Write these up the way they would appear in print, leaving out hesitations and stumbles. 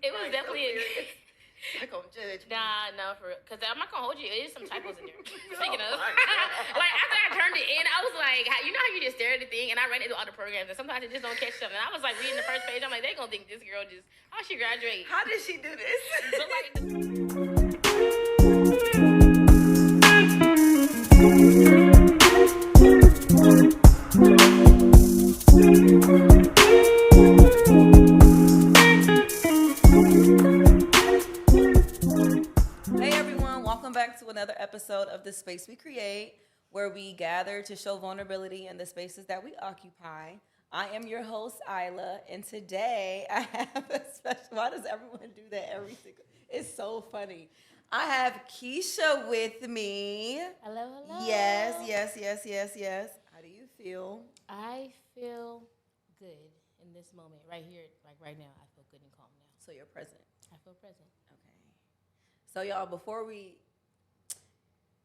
It was definitely. Like I'm judge. Nah, no, for real. Because I'm not going to hold you. It is some typos in there. Speaking of. Like, after I turned it in, I was like, you know how you just stare at the thing? And I ran into all the programs, and sometimes it just don't catch something. I was like reading the first page. I'm like, they going to think this girl just, how she graduate? How did she do this? So, like, Hey everyone, welcome back to another episode of The Space We Create, where we gather to show vulnerability in the spaces that we occupy. I am your host, Aaila, and today I have a special, why does everyone do that every single, it's so funny. I have Keisha with me. hello. Yes. How do you feel? I feel good in this moment, right here, like right now. I feel good and calm now. So you're present. I feel present. Okay. So y'all,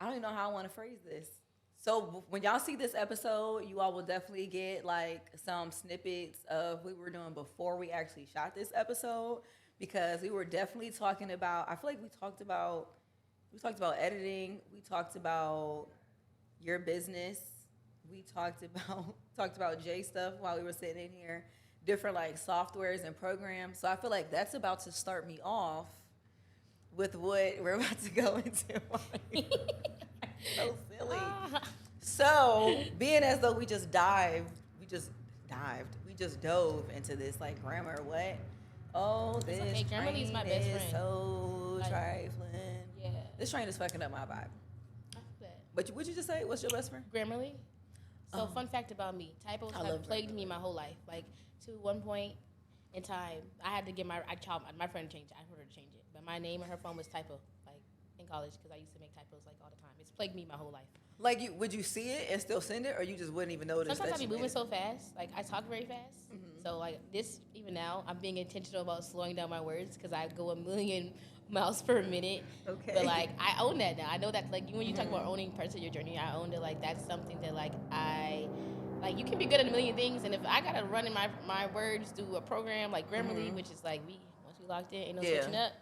I don't even know how I want to phrase this. So when y'all see this episode, you all will definitely get like some snippets of what we were doing before we actually shot this episode, because we were definitely talking about, I feel like we talked about editing, we talked about your business, we talked about J stuff while we were sitting in here, different like softwares and programs. So I feel like that's about to start me off with what we're about to go into. So silly. So, being as though we just dove into this like grammar. What? Oh, this okay. Grammarly's my best friend. So like, trifling. Yeah. This train is fucking up my vibe. I feel that. But what'd you just say? What's your best friend? Grammarly. So, fun fact about me: typos have plagued me my whole life. Like, to one point in time, I had to get my friend changed it. I told her to change it, but my name on her phone was typo. Like in college, because I used to make typos like all the time. It's plagued me my whole life. Like, would you see it and still send it, or you just wouldn't even notice? Sometimes I be moving so fast. Like, I talk very fast. Mm-hmm. So, like, this, even now, I'm being intentional about slowing down my words because I go a million miles per minute. Okay. But, like, I own that now. I know that, like, when you talk about owning parts of your journey, I own that, like, that's something that, like, you can be good at a million things. And if I got to run in my words through a program like Grammarly, which is, like, once we locked in, ain't no switching up,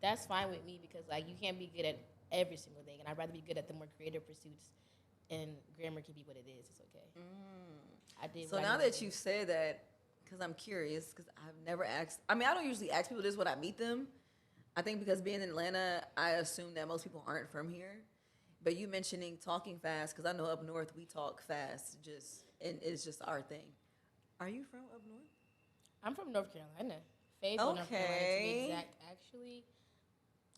that's fine with me because, like, you can't be good at every single thing. And I'd rather be good at the more creative pursuits. And grammar can be what it is. It's okay. I did. So now that you say that, because I'm curious, because I've never asked. I mean, I don't usually ask people this when I meet them. I think because being in Atlanta, I assume that most people aren't from here. But you mentioning talking fast, because I know up north we talk fast, and it's just our thing. Are you from up north? I'm from North Carolina. Fayetteville, North Carolina, to be exact. Actually,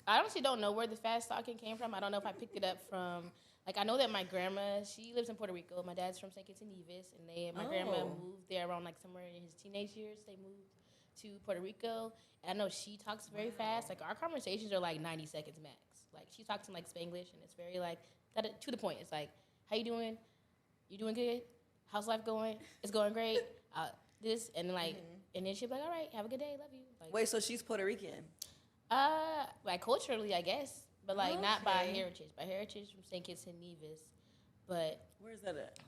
I honestly don't know where the fast talking came from. I don't know if I picked it up from. Like, I know that my grandma, she lives in Puerto Rico. My dad's from St. Kitts and Nevis, and my grandma moved there around, like, somewhere in his teenage years. They moved to Puerto Rico, and I know she talks very fast. Like, our conversations are, like, 90 seconds max. Like, she talks in, like, Spanglish, and it's very, like, to the point. It's like, how you doing? You doing good? How's life going? It's going great. This, and, like, and then she'll be like, all right, have a good day. Love you. Like, wait, so she's Puerto Rican? Like, culturally, I guess. But, like, not by heritage. By heritage from St. Kitts and Nevis. But... Where's that at?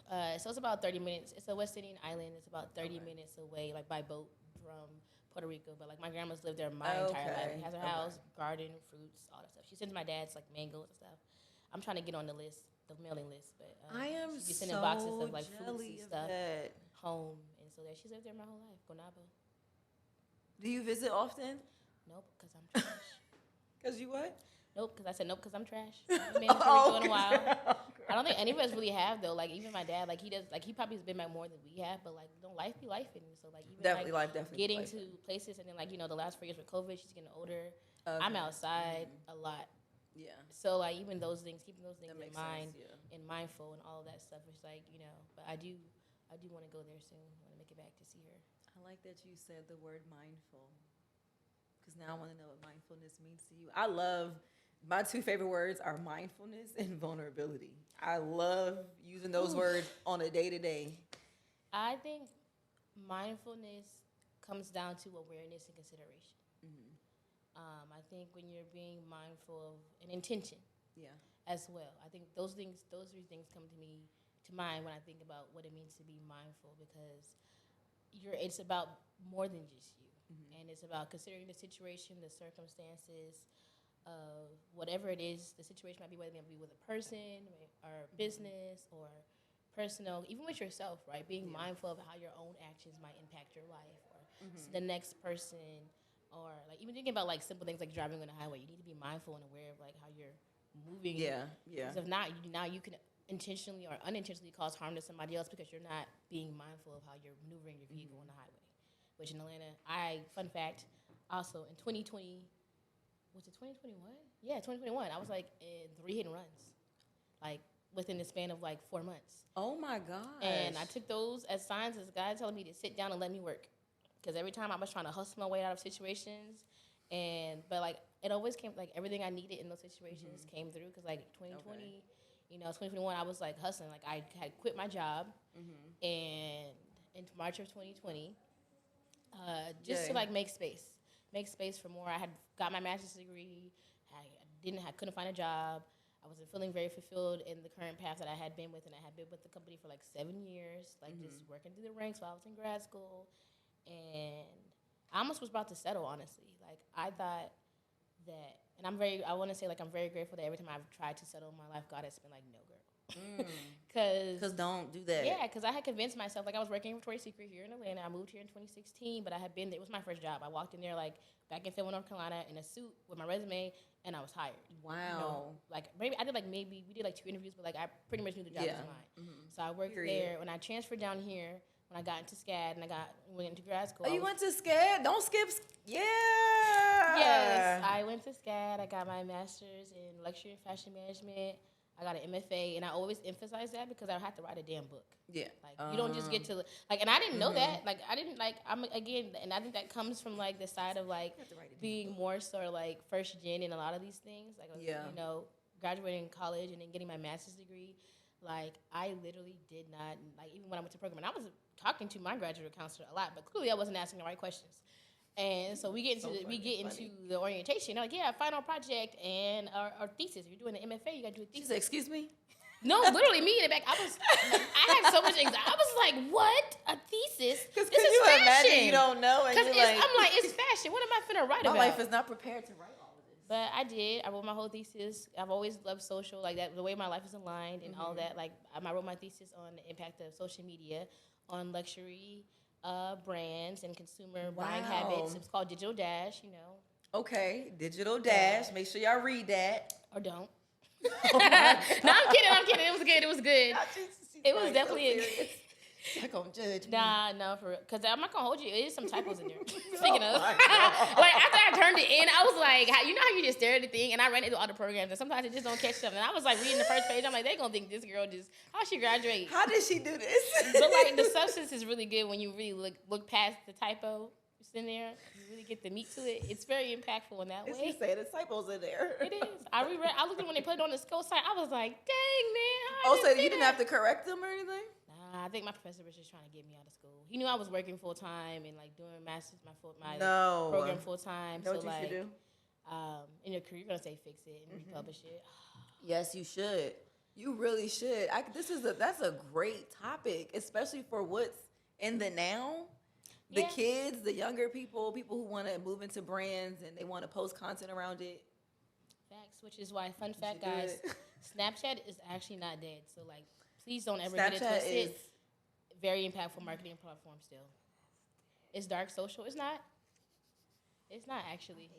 So it's about 30 minutes. It's a West Indian island. It's about 30 minutes away, like, by boat from Puerto Rico. But, like, my grandma's lived there my entire life. She has her house, garden, fruits, all that stuff. She sends my dad's, like, mangoes and stuff. I'm trying to get on the list, the mailing list. But I am she's sending boxes of, like, fruits and stuff that. home. And so she's lived there my whole life. Gonabo. Do you visit often? Nope, because I'm trash. Because you what? Nope, because I said nope, because I'm trash. I haven't been to Puerto Rico in a while. I don't think any of us really have, though. Like, even my dad, like, he does, like, he probably has been back more than we have, but, like, don't life be life. And so, like, even, definitely like, life getting to places, and then, like, you know, the last 4 years with COVID, she's getting older. Okay. I'm outside a lot. Yeah. So, like, even those things, keeping those things in mind sense, and mindful and all of that stuff, it's like, you know, but I do want to go there soon. I want to make it back to see her. I like that you said the word mindful, because now I want to know what mindfulness means to you. I love... My two favorite words are mindfulness and vulnerability. I love using those words on a day-to-day. I think mindfulness comes down to awareness and consideration. Mm-hmm. I think when you're being mindful of an intention as well. I think those three things come to mind when I think about what it means to be mindful, because it's about more than just you. And it's about considering the situation, the circumstances of whatever it is. The situation might be whether it be with a person or business or personal, even with yourself, right? Being mindful of how your own actions might impact your life or the next person, or like even thinking about like simple things like driving on the highway. You need to be mindful and aware of like how you're moving. Yeah. Because if not, you can intentionally or unintentionally cause harm to somebody else because you're not being mindful of how you're maneuvering your vehicle on the highway. Which in Atlanta, fun fact, also in 2020, was it 2021? Yeah, 2021. I was like in 3 hit and runs, like within the span of like 4 months. Oh my gosh. And I took those as signs as God telling me to sit down and let me work. Because every time I was trying to hustle my way out of situations, but like it always came, like everything I needed in those situations came through. Because like 2020, 2021, I was like hustling. Like I had quit my job, and in March of 2020, just to like make space for more. I had got my master's degree. I couldn't find a job. I wasn't feeling very fulfilled in the current path that I had been with, and I had been with the company for like 7 years, like just working through the ranks while I was in grad school. And I almost was about to settle, honestly. Like I thought that, and I want to say like I'm very grateful that every time I've tried to settle in my life, God has been like, no, girl. Because don't do that. Yeah, because I had convinced myself, like I was working for Victoria's Secret here in Atlanta. I moved here in 2016, but I had been there. It was my first job. I walked in there like back in Fayetteville, North Carolina in a suit with my resume, and I was hired. Wow. Like maybe we did like 2 interviews, but like I pretty much knew the job was mine. So I worked there. When I transferred down here, when I got into SCAD and went into grad school. Oh, you went to SCAD? Don't skip. Yeah. Yes, I went to SCAD. I got my master's in luxury and fashion management. I got an MFA, and I always emphasize that because I have to write a damn book. Yeah. Like, you don't just get to, like, and I didn't know that. Like, I didn't, like, and I think that comes from, like, the side of, like, being more so, like, first gen in a lot of these things. Like, graduating college and then getting my master's degree. Like, I literally did not, like, even when I went to program, and I was talking to my graduate counselor a lot, but clearly I wasn't asking the right questions. And so we get into the orientation. They're like, yeah, final project and our thesis. If you're doing an MFA, you got to do a thesis. She said, excuse me? No, literally me in the back. I had so much anxiety. I was like, what? A thesis? This is you fashion. Imagine you don't know. And I'm like, it's fashion. What am I finna write about? My life is not prepared to write all of this. But I did. I wrote my whole thesis. I've always loved social, like that, the way my life is aligned and all that. Like, I wrote my thesis on the impact of social media on luxury brands and consumer buying habits. It's called Digital Dash, Okay, Digital Dash. Make sure y'all read that. Or don't. No, I'm kidding. It was good. It was definitely You're not gonna judge me. Nah, no, for real. Because I'm not gonna hold you. There's some typos in there. Speaking of. Like, after I turned it in, I was like, you know how you just stare at the thing? And I ran it through all the programs, and sometimes it just don't catch something. And I was like reading the first page. I'm like, they gonna think this girl how'd she graduate? How did she do this? But like, the substance is really good when you really look past the typo. It's in there. You really get the meat to it. It's very impactful in that way. She said the typos in there. It is. I looked at when they put it on the school site. I was like, dang, man. So you didn't have to correct them or anything? I think my professor was just trying to get me out of school. He knew I was working full time and like doing masters, my program full time. Know what you should do? In your career, you're gonna say fix it and republish it. Yes, you should. You really should. That's a great topic, especially for what's in the now. The kids, the younger people who want to move into brands and they want to post content around it. Facts, which is why, fun fact, guys, Snapchat is actually not dead. So like, please don't ever get it twisted. Very impactful marketing platform still. It's dark social. It's not actually.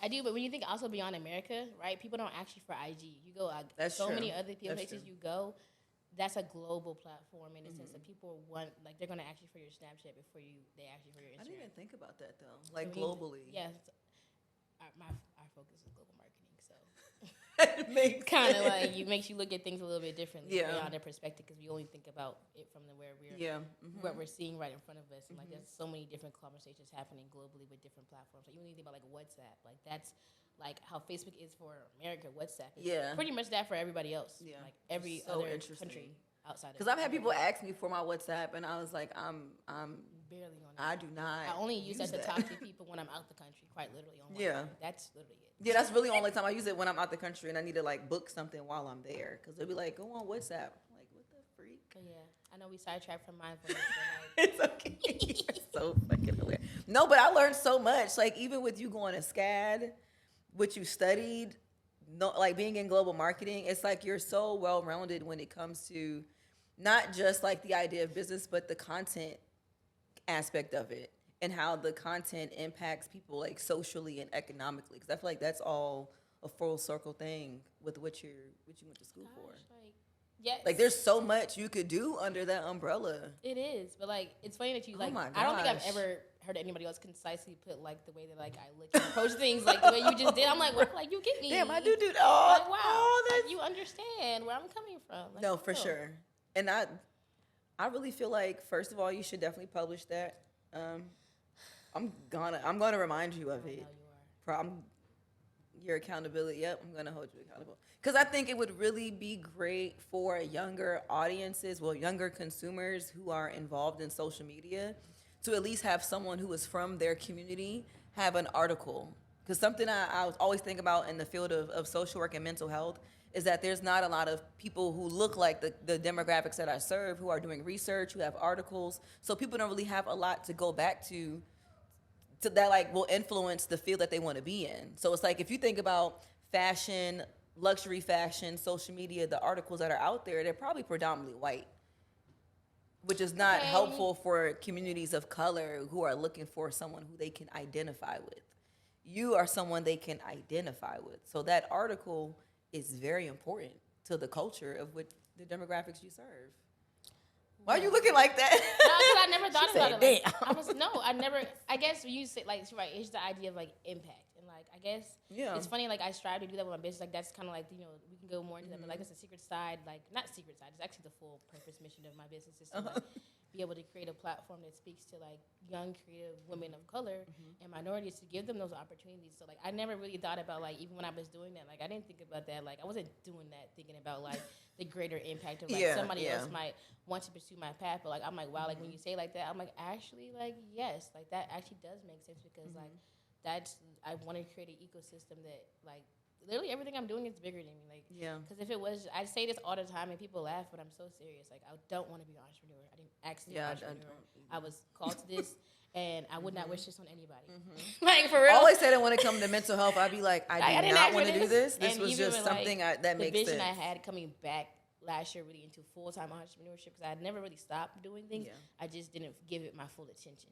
I do, but when you think also beyond America, right? People don't ask you for IG. You go many other places you go. That's a global platform in the sense that people they're going to ask you for your Snapchat before they ask you for your Instagram. I didn't even think about that though. Like globally. Yeah. Our focus is global marketing, so. It makes kind of like makes you look at things a little bit differently beyond their perspective because we only think about it from what we're seeing right in front of us, and like there's so many different conversations happening globally with different platforms. Like you only think about like WhatsApp, like that's like how Facebook is for America. WhatsApp is pretty much that for everybody else. Yeah, like every other country outside. Because I've had people ask me for my WhatsApp, and I was like, I'm barely on it. I do not. I only use that to talk to people when I'm out the country, quite literally. That's literally it. Yeah, that's really the only time I use it when I'm out the country and I need to like book something while I'm there. Because they'll be like, go on WhatsApp. I'm like, what the freak? But yeah, I know we sidetracked from mindfulness. It's okay. It's so fucking hilarious. No, but I learned so much. Like, even with you going to SCAD, what you studied, no, like being in global marketing, it's like you're so well rounded when it comes to not just like the idea of business, but the content aspect of it and how the content impacts people like socially and economically. Because I feel like that's all a full circle thing with what you went to school for. Like, yes. Like, there's so much you could do under that umbrella. It is, but like, it's funny that you like. Oh my gosh. I don't think I've ever heard anybody else concisely put like the way that like I look and approach things, like the way you just did. I'm like, what? Like, you get me? Damn, I do. Oh, like, wow, oh, like, you understand where I'm coming from. Like, no, for sure. And I really feel like, first of all, you should definitely publish that. I'm gonna remind you of it. You are. Your accountability. Yep, I'm gonna hold you accountable. Because I think it would really be great for younger audiences, younger consumers who are involved in social media, to at least have someone who is from their community have an article. Because something I was always think about in the field of social work and mental health is that there's not a lot of people who look like the demographics that I serve, who are doing research, who have articles. So people don't really have a lot to go back to that like will influence the field that they want to be in. So it's like, if you think about fashion, luxury fashion, social media, the articles that are out there, they're probably predominantly white, which is not helpful for communities of color who are looking for someone who they can identify with. You are someone they can identify with. So that article is very important to the culture of what the demographics you serve. Why are you looking like that? No, because I never thought about it. Like, I never. I guess you say like, right. It's the idea of like impact, and like I guess it's funny. Like, I strive to do that with my business. Like, that's kind of like, you know, we can go more into that, but like it's a secret side. Like, not secret side. It's actually the full purpose mission of my business is to like be able to create a platform that speaks to like young creative women of color and minorities, to give them those opportunities. So like, I never really thought about like, even when I was doing that, like I didn't think about that. Like, I wasn't doing that thinking about like the greater impact of like somebody else might want to pursue my path. But like, I'm like, wow, like when you say like that, I'm like, actually, like, yes, like that actually does make sense, because like I want to create an ecosystem that like literally everything I'm doing is bigger than me. Like, because if it was, I say this all the time and people laugh, but I'm so serious. Like, I don't want to be an entrepreneur. I didn't ask to be an entrepreneur. I was called to this. And I would not wish this on anybody. Like, for real. I always said that when it comes to mental health, I'd be like, I did not want to do this. This was just something that makes sense. The vision I had coming back last year really into full-time entrepreneurship, because I had never really stopped doing things. I just didn't give it my full attention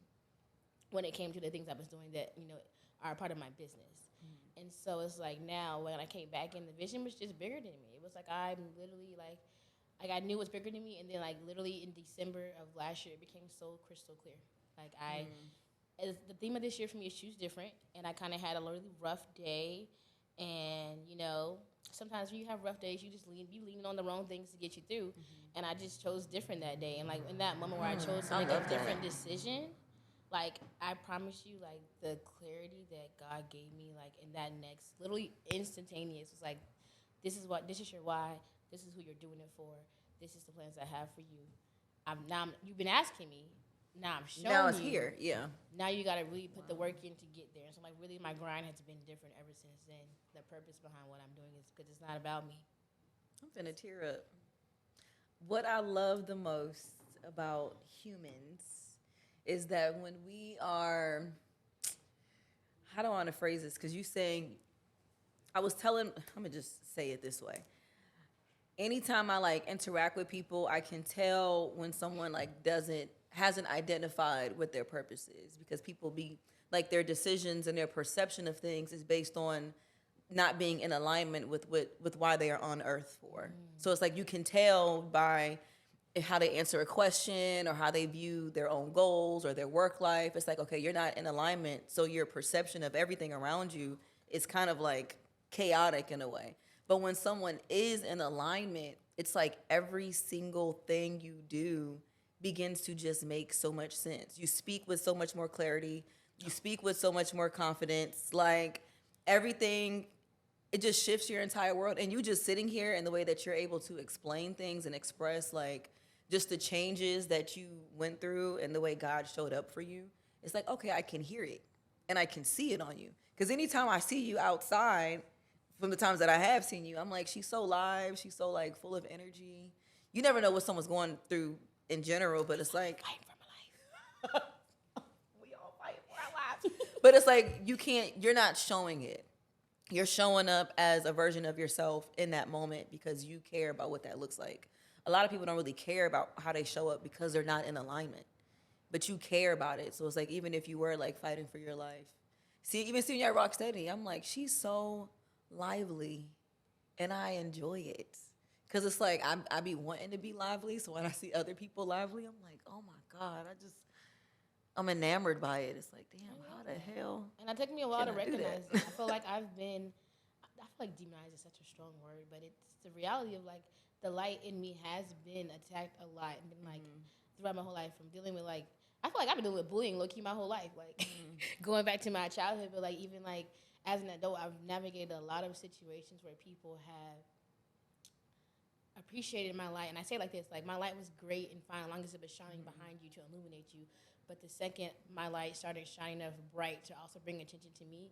when it came to the things I was doing that, you know, are a part of my business. And so it's like, now when I came back in, the vision was just bigger than me. It was like, I'm literally like I knew it was bigger than me, and then like literally in December of last year, it became so crystal clear. Like, as the theme of this year for me is choose different, and I kind of had a really rough day, and you know, sometimes when you have rough days, you just leaning on the wrong things to get you through, and I just chose different that day, and like in that moment where I chose to make a different decision, like I promise you, like the clarity that God gave me, like in that next, literally instantaneous, was like, this is your why, this is who you're doing it for, this is the plans I have for you. You've been asking me. Now I'm showing you. Now it's here, Now you got to really put the work in to get there. So, like, really, my grind has been different ever since then. The purpose behind what I'm doing is because it's not about me. I'm finna tear up. What I love the most about humans is that when we are, how do I want to phrase this? Because you saying, I'm gonna just say it this way. Anytime I like interact with people, I can tell when someone like hasn't identified what their purpose is, because people be like, their decisions and their perception of things is based on not being in alignment with why they are on earth for. So it's like, you can tell by how they answer a question or how they view their own goals or their work life. It's like, okay, you're not in alignment, so your perception of everything around you is kind of like chaotic in a way. But when someone is in alignment, it's like every single thing you do begins to just make so much sense. You speak with so much more clarity. You speak with so much more confidence. Like, everything, it just shifts your entire world. And you just sitting here, and the way that you're able to explain things and express like just the changes that you went through and the way God showed up for you, it's like, okay, I can hear it and I can see it on you. Because anytime I see you outside, from the times that I have seen you, I'm like, she's so live. She's so like full of energy. You never know what someone's going through in general, but it's like, fighting for my life. We all fight for our But it's like you're not showing it. You're showing up as a version of yourself in that moment because you care about what that looks like. A lot of people don't really care about how they show up because they're not in alignment. But you care about it. So it's like, even if you were like fighting for your life. See, even seeing you at Rocksteady, I'm like, she's so lively and I enjoy it. Because it's like, I be wanting to be lively. So when I see other people lively, I'm like, oh my God, I'm enamored by it. It's like, damn, how the hell? And it took me a while to recognize it. I feel like I feel like demonized is such a strong word, but it's the reality of like the light in me has been attacked a lot and been like throughout my whole life from dealing with like, I feel like I've been dealing with bullying low-key my whole life. Like going back to my childhood, but like even like as an adult, I've navigated a lot of situations where people have appreciated my light. And I say it like this, like my light was great and fine as long as it was shining behind you to illuminate you. But the second my light started shining enough bright to also bring attention to me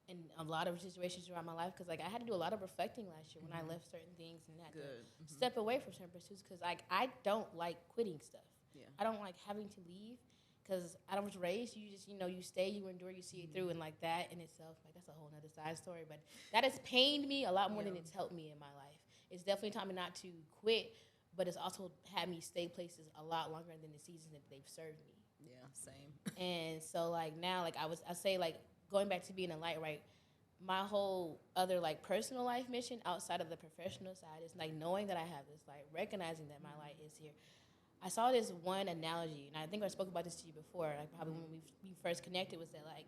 in a lot of situations throughout my life, because like I had to do a lot of reflecting last year when I left certain things and had to step away from certain pursuits, because like I don't like quitting stuff. Yeah. I don't like having to leave, because I was raised, you just, you stay, you endure, you see it through, and like that in itself, like that's a whole nother side story, but that has pained me a lot more than it's helped me in my life. It's definitely taught me not to quit, but it's also had me stay places a lot longer than the seasons that they've served me. Yeah, same. And so like now, like I say like going back to being a light, right? My whole other like personal life mission outside of the professional side is like knowing that I have this light, recognizing that my light is here. I saw this one analogy, and I think I spoke about this to you before, like probably when we first connected, was that like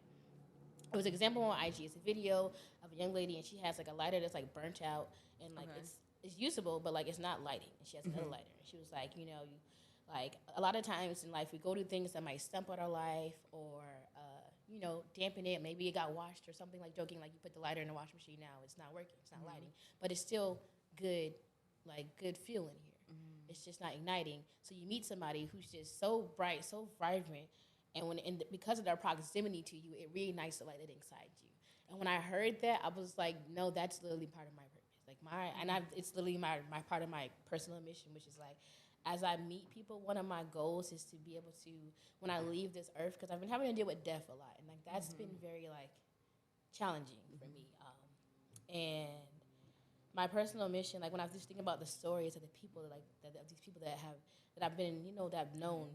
it was an example on IG. It's a video of a young lady, and she has like a lighter that's like burnt out, and like it's usable, but like it's not lighting. And she has another lighter, and she was like, like a lot of times in life we go to things that might stump out our life or dampen it. Maybe it got washed or something, like joking, like you put the lighter in the washing machine, now it's not working, it's not lighting, but it's still good, like good feeling here. It's just not igniting. So you meet somebody who's just so bright, so vibrant, and because of their proximity to you, it reignites the light that inside you. And when I heard that, I was like, no, that's literally part of my purpose. Like it's literally my part of my personal mission, which is like, as I meet people, one of my goals is to be able to, when I leave this earth, because I've been having to deal with death a lot, and like that's been very like challenging for me. And my personal mission, like when I was just thinking about the stories of the people that these people that I've been, that I've known,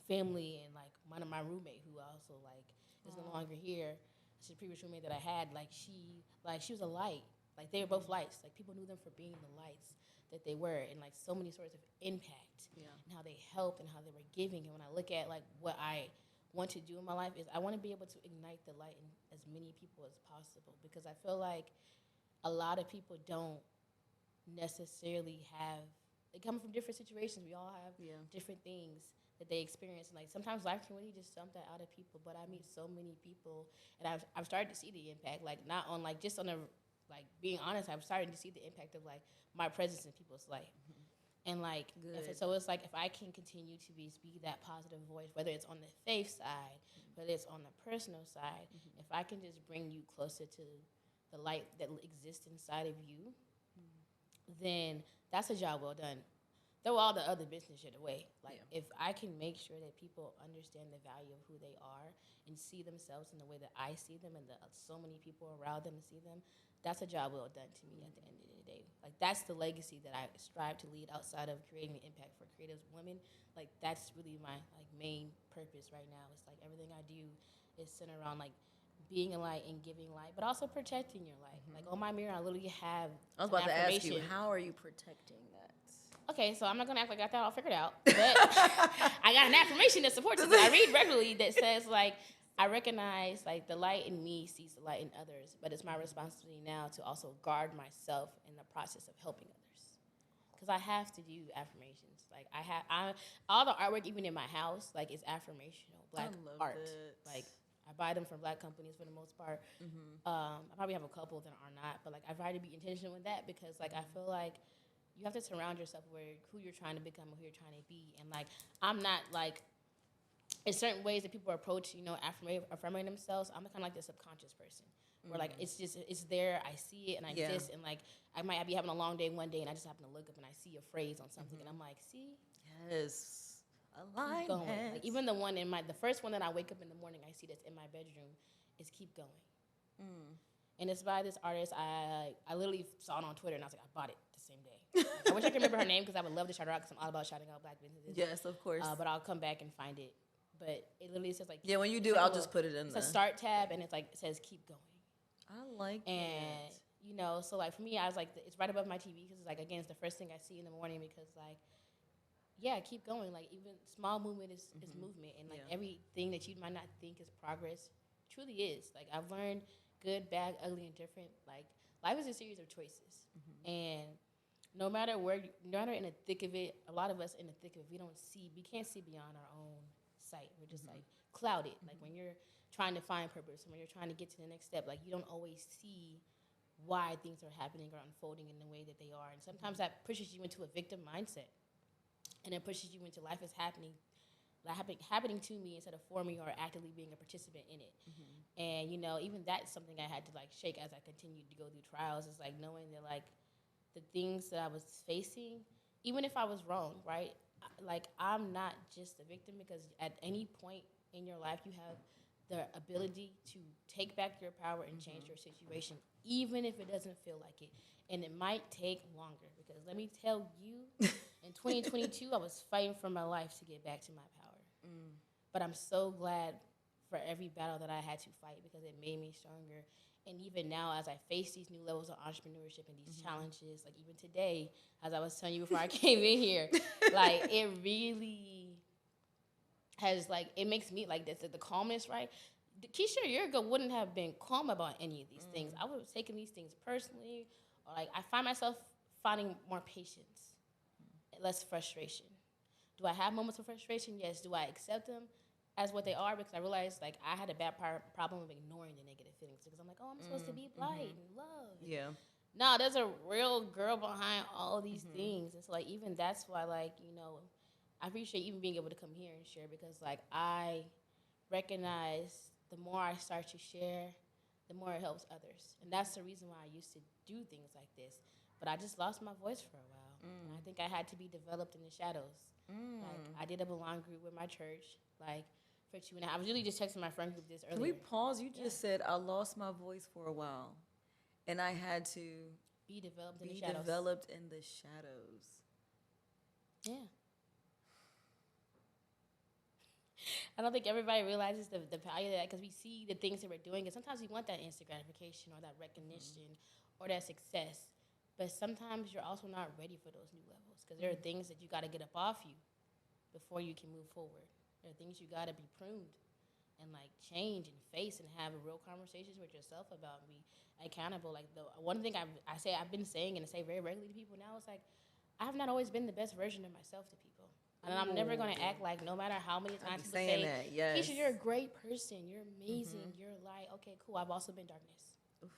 family, and like one of my roommate who also like is no longer here. She's a previous roommate that I had. Like she was a light. Like they were both lights. Like people knew them for being the lights that they were, and like so many sorts of impact, and how they helped and how they were giving. And when I look at like what I want to do in my life, is I want to be able to ignite the light in as many people as possible, because I feel like a lot of people don't necessarily they come from different situations. We all have different things that they experience, and like sometimes life can really just dump that out of people. But I meet so many people, and I've started to see the impact, like not on like just on a, like being honest, I'm starting to see the impact of like my presence in people's life. And like so it's like if I can continue to be that positive voice, whether it's on the faith side, whether it's on the personal side, if I can just bring you closer to the light that exists inside of you, then that's a job well done. Throw all the other business shit away. Like if I can make sure that people understand the value of who they are and see themselves in the way that I see them, and that so many people around them see them, that's a job well done to me at the end of the day. Like that's the legacy that I strive to lead outside of creating an impact for creative women. Like that's really my like main purpose right now. It's like everything I do is centered around like being a light and giving light, but also protecting your light. Like on my mirror, I literally have I was about to ask you, how are you protecting that? Okay, so I'm not going to act like I got that all figured out, but I got an affirmation that supports it that I read regularly that says, like, I recognize, like, the light in me sees the light in others, but it's my responsibility now to also guard myself in the process of helping others. Because I have to do affirmations. Like, all the artwork, even in my house, like, is affirmational, Black art. Like, I buy them from Black companies for the most part. I probably have a couple that are not, but, like, I try to be intentional with that because, like, I feel like you have to surround yourself with who you're trying to become or who you're trying to be. And, like, I'm not, like, in certain ways that people approach, affirming themselves, I'm kind of like the subconscious person. Where, like, it's there, I see it, and I exist. And, like, I might be having a long day one day, and I just happen to look up and I see a phrase on something. And I'm like, see? Yes. Alignment. Keep going. Like, even the first one that I wake up in the morning, I see that's in my bedroom, is keep going. And it's by this artist. I literally saw it on Twitter, and I was like, I bought it the same day. Like, I wish I could remember her name because I would love to shout her out because I'm all about shouting out Black businesses. Yes, of course. But I'll come back and find it. But it literally says like, yeah, when you do, I'll just put it in there. It's a start tab, and it's like it says keep going. I like and it. You know, so like for me, I was like, it's right above my TV because it's like, again, it's the first thing I see in the morning because like, yeah, keep going. Like even small movement is movement, and like everything that you might not think is progress truly is. Like I've learned good, bad, ugly, and different. Like life is a series of choices, and no matter in the thick of it, a lot of us in the thick of it, we can't see beyond our own sight. We're just like clouded. Like when you're trying to find purpose, when you're trying to get to the next step, like you don't always see why things are happening or unfolding in the way that they are. And sometimes that pushes you into a victim mindset. And it pushes you into life is happening to me instead of for me or actively being a participant in it. And, you know, even that's something I had to, like, shake as I continued to go through trials. It's, like, knowing that, like, the things that I was facing, even if I was wrong, right? Like, I'm not just a victim because at any point in your life you have the ability to take back your power and change your situation, even if it doesn't feel like it. And it might take longer because let me tell you, in 2022, I was fighting for my life to get back to my power. But I'm so glad for every battle that I had to fight because it made me stronger. And even now, as I face these new levels of entrepreneurship and these challenges, like even today, as I was telling you before I came in here, like it really has, like, it makes me, like, the calmness, right? Keisha a year ago wouldn't have been calm about any of these things. I would have taken these things personally. Or, like, I find myself finding more patience, less frustration. Do I have moments of frustration? Yes. Do I accept them as what they are? Because I realized, like, I had a bad problem of ignoring the negative feelings because I'm like, oh, I'm supposed to be light and love. Yeah. No, there's a real girl behind all these things. And so, like, even that's why, like, you know, I appreciate even being able to come here and share because, like, I recognize the more I start to share, the more it helps others. And that's the reason why I used to do things like this. But I just lost my voice for a while. And I think I had to be developed in the shadows. Like, I did a belong group with my church, like, for 2.5. I was really just texting my friend group this earlier. Can we pause? You just said, I lost my voice for a while. And I had to be developed in the shadows. Yeah. I don't think everybody realizes the value of that because we see the things that we're doing, and sometimes we want that instant gratification or that recognition or that success. But sometimes you're also not ready for those new levels because there are things that you got to get up off you before you can move forward. There are things you got to be pruned and, like, change and face and have real conversations with yourself about and be accountable. Like, the one thing I've been saying and I say very regularly to people now is, like, I have not always been the best version of myself to people. And I'm never going to act like, no matter how many times people say, that, yes. Keisha, you're a great person. You're amazing. You're light. Okay, cool. I've also been darkness. Oof.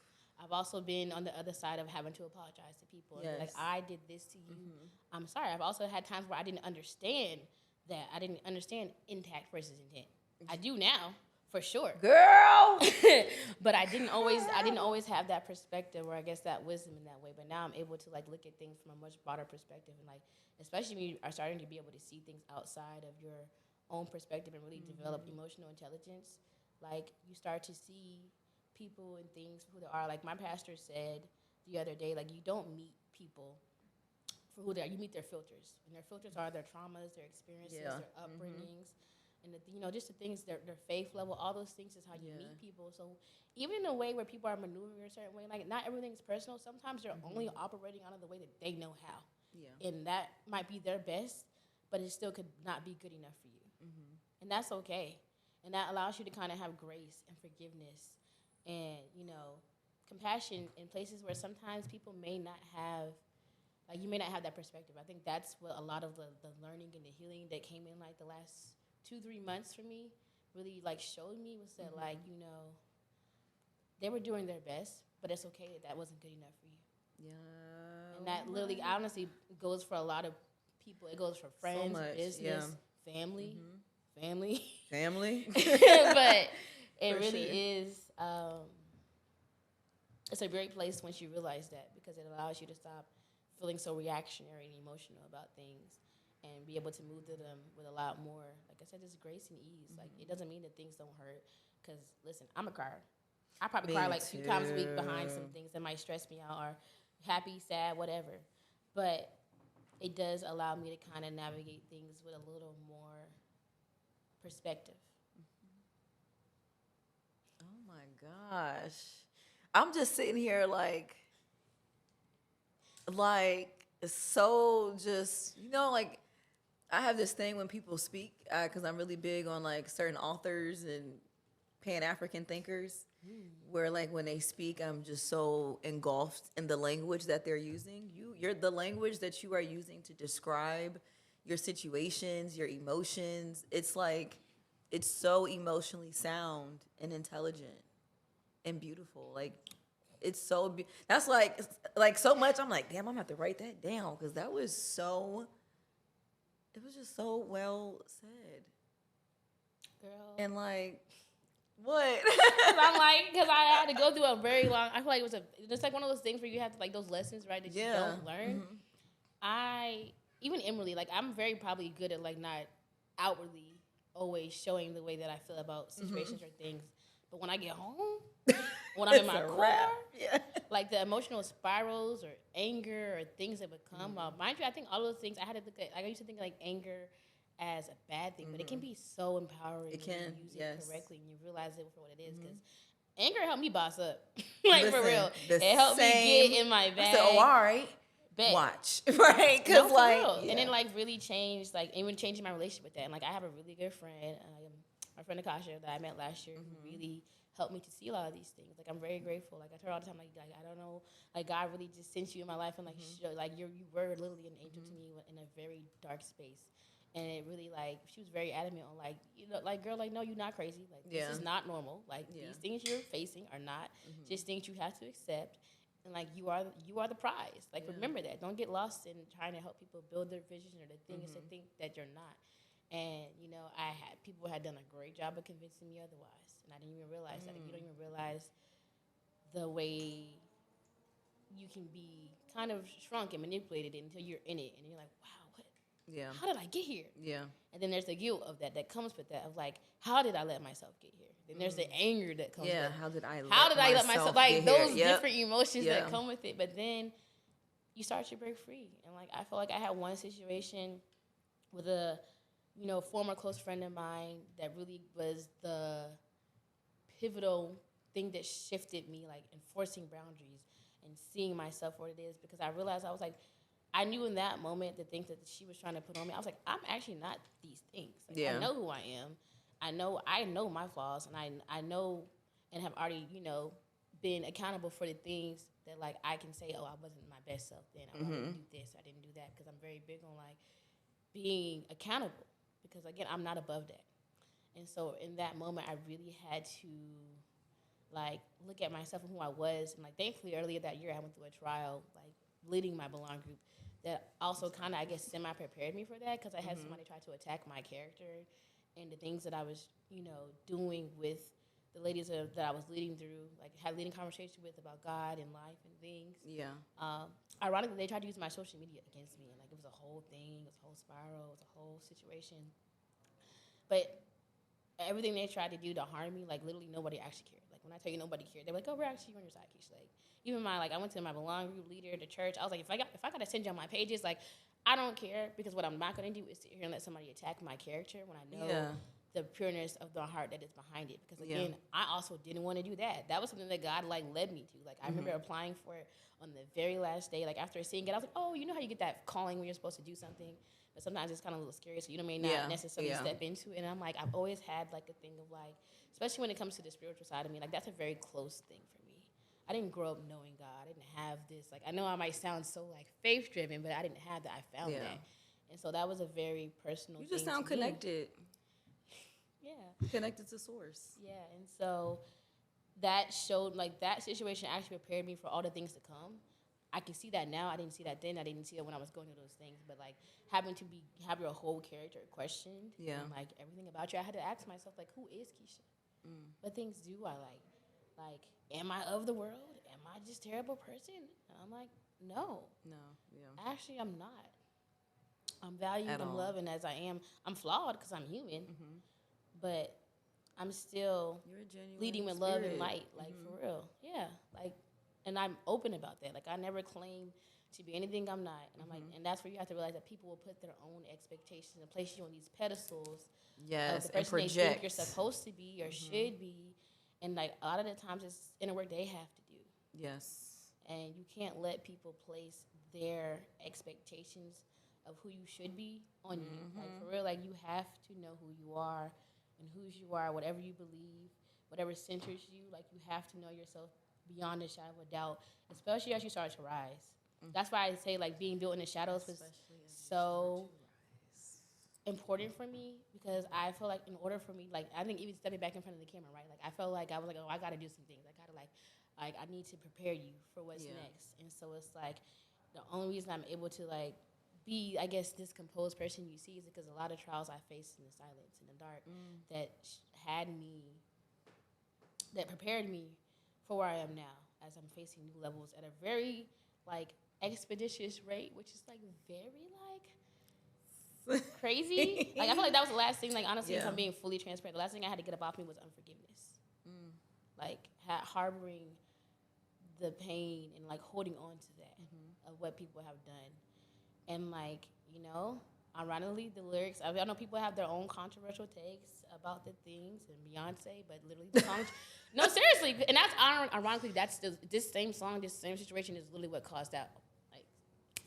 I've also been on the other side of having to apologize to people. Yes. And be like, I did this to you. I'm sorry. I've also had times where I didn't understand that. I didn't understand intact versus intent. I do now, for sure. Girl! But I didn't always have that perspective or I guess that wisdom in that way. But now I'm able to, like, look at things from a much broader perspective and, like, especially when you are starting to be able to see things outside of your own perspective and really develop emotional intelligence, like, you start to see people and things for who they are. Like, my pastor said the other day, like, you don't meet people for who they are. You meet their filters. And their filters are their traumas, their experiences, their upbringings, and, just the things, their faith level, all those things is how you meet people. So even in a way where people are maneuvering a certain way, like, not everything is personal. Sometimes they're only operating out of the way that they know how. Yeah. And that might be their best, but it still could not be good enough for you. And that's okay. And that allows you to kind of have grace and forgiveness and, compassion in places where sometimes people may not have, like, you may not have that perspective. I think that's what a lot of the learning and the healing that came in, like, the last 2-3 months for me really, like, showed me was that, like, they were doing their best, but it's okay that wasn't good enough for you. Yeah. And that literally, honestly, goes for a lot of people. It goes for friends, business, family. But it for really is, it's a great place once you realize that because it allows you to stop feeling so reactionary and emotional about things and be able to move through them with a lot more, like I said, just grace and ease. Like, it doesn't mean that things don't hurt. Because, listen, I'm a crier. I probably cry like 2 times a week behind some things that might stress me out, or happy, sad, whatever. But it does allow me to kind of navigate things with a little more perspective. Oh my gosh. I'm just sitting here like so just, like I have this thing when people speak, because I'm really big on like certain authors and Pan-African thinkers, where like when they speak, I'm just so engulfed in the language that they're using. You're the language that you are using to describe your situations, your emotions. It's like, it's so emotionally sound and intelligent and beautiful. Like, it's so that's like so much. I'm like, damn, I'm gonna have to write that down, because that was so. It was just so well said. Girl. And like, what? I'm like, because I had to go through a very long. I feel like it's like one of those things where you have to, like, those lessons, right, that you don't learn. Even inwardly, like, I'm very probably good at like not outwardly always showing the way that I feel about situations or things. But when I get home, when I'm in my car, like the emotional spirals or anger or things that would come. Mind you, I think all of those things, I used to think like anger as a bad thing, but it can be so empowering. It can, when you use it correctly and you realize it for what it is. Because anger helped me boss up, like, listen, for real. It helped me get in my bag. I said, oh, all right. Watch, right? Because and then like really changed, like even changing my relationship with that. And like I have a really good friend, my friend Keisha, that I met last year, who really helped me to see a lot of these things. Like, I'm very grateful. Like, I tell her all the time, like I don't know, like God really just sent you in my life, and like you were literally an angel to me in a very dark space. And it really, like, she was very adamant on, like, like, girl, like, no, you're not crazy. Like, this is not normal. Like, these things you're facing are not just things you have to accept. And, like, you are the prize. Like, remember that. Don't get lost in trying to help people build their vision or the things to think that you're not. And, people had done a great job of convincing me otherwise. And I didn't even realize that. Like, you don't even realize the way you can be kind of shrunk and manipulated until you're in it. And you're like, wow. Yeah. How did I get here? Yeah. And then there's the guilt of that comes with that, of like, how did I let myself get here? Then there's the anger that comes with it. How did I let myself like those different emotions that come with it. But then you start to break free. And like I feel like I had one situation with a former close friend of mine that really was the pivotal thing that shifted me, like enforcing boundaries and seeing myself for what it is, because I realized I was like, I knew in that moment the things that she was trying to put on me. I was like, I'm actually not these things. Like, I know who I am. I know my flaws, and I know and have already, been accountable for the things that, like, I can say, oh, I wasn't my best self then. I didn't do this, I didn't do that, because I'm very big on, like, being accountable, because, again, I'm not above that. And so in that moment, I really had to, like, look at myself and who I was. And, like, thankfully, earlier that year, I went through a trial, like, leading my Belong group, that also kind of, I guess, semi-prepared me for that, because I had somebody try to attack my character and the things that I was, doing with the ladies that I was leading through, like, had leading conversations with about God and life and things. Yeah. Ironically, they tried to use my social media against me, and, like, it was a whole thing, it was a whole spiral, it was a whole situation. But everything they tried to do to harm me, like, literally nobody actually cared. Like, when I tell you nobody cared, they were like, oh, we're actually on your side, Keisha. Like, even I went to my Belong group leader, the church. I was like, if I got to send you on my pages, like, I don't care, because what I'm not going to do is sit here and let somebody attack my character when I know the pureness of the heart that is behind it. Because, again, I also didn't want to do that. That was something that God, like, led me to. Like, I remember applying for it on the very last day. Like, after seeing it, I was like, oh, you know how you get that calling when you're supposed to do something? But sometimes it's kind of a little scary, so you may not necessarily step into it. And I'm like, I've always had, like, a thing of, like, especially when it comes to the spiritual side of me, like, that's a very close thing for me. I didn't grow up knowing God. I didn't have this. Like, I know I might sound so, like, faith-driven, but I didn't have that. I found that. And so that was a very personal thing. You just sound connected. Yeah. Connected to source. Yeah. And so that showed, like, that situation actually prepared me for all the things to come. I can see that now. I didn't see that then. I didn't see it when I was going through those things. But, like, having to have your whole character questioned. Yeah. And, like, everything about you, I had to ask myself, like, who is Keisha? What things do I like? Like, am I of the world? Am I just a terrible person? And I'm like, no. No, yeah. Actually, I'm not. I'm valued, I'm loved, and as I am, I'm flawed because I'm human, but I'm still leading with love and light, like for real. Yeah, like, and I'm open about that. Like, I never claim to be anything I'm not. And I'm like, and that's where you have to realize that people will put their own expectations and place you on these pedestals. Yes, of the person they think you're supposed to be or should be. And like a lot of the times it's inner work they have to do. Yes. And you can't let people place their expectations of who you should be on you. Like for real, like you have to know who you are and whose you are, whatever you believe, whatever centers you, like you have to know yourself beyond a shadow of a doubt, especially as you start to rise. That's why I say like being built in the shadows was so important for me, because I feel like in order for me, like I think even stepping back in front of the camera, right? Like I felt like I was like, oh, I got to do some things. I got to like I need to prepare you for what's next. And so it's like the only reason I'm able to like be, I guess, this composed person you see is because a lot of trials I faced in the silence, in the dark, that prepared me for where I am now, as I'm facing new levels at a very like expeditious rate, which is like very like crazy. Like I feel like that was the last thing, like honestly, if I'm being fully transparent, the last thing I had to get up off me was unforgiveness. Like harboring the pain and like holding on to that of what people have done. And like, you know, ironically, the lyrics, I know people have their own controversial takes about the things and Beyonce, but literally the song, no, seriously, and that's ironically, that's this same song, this same situation is literally what caused that, like,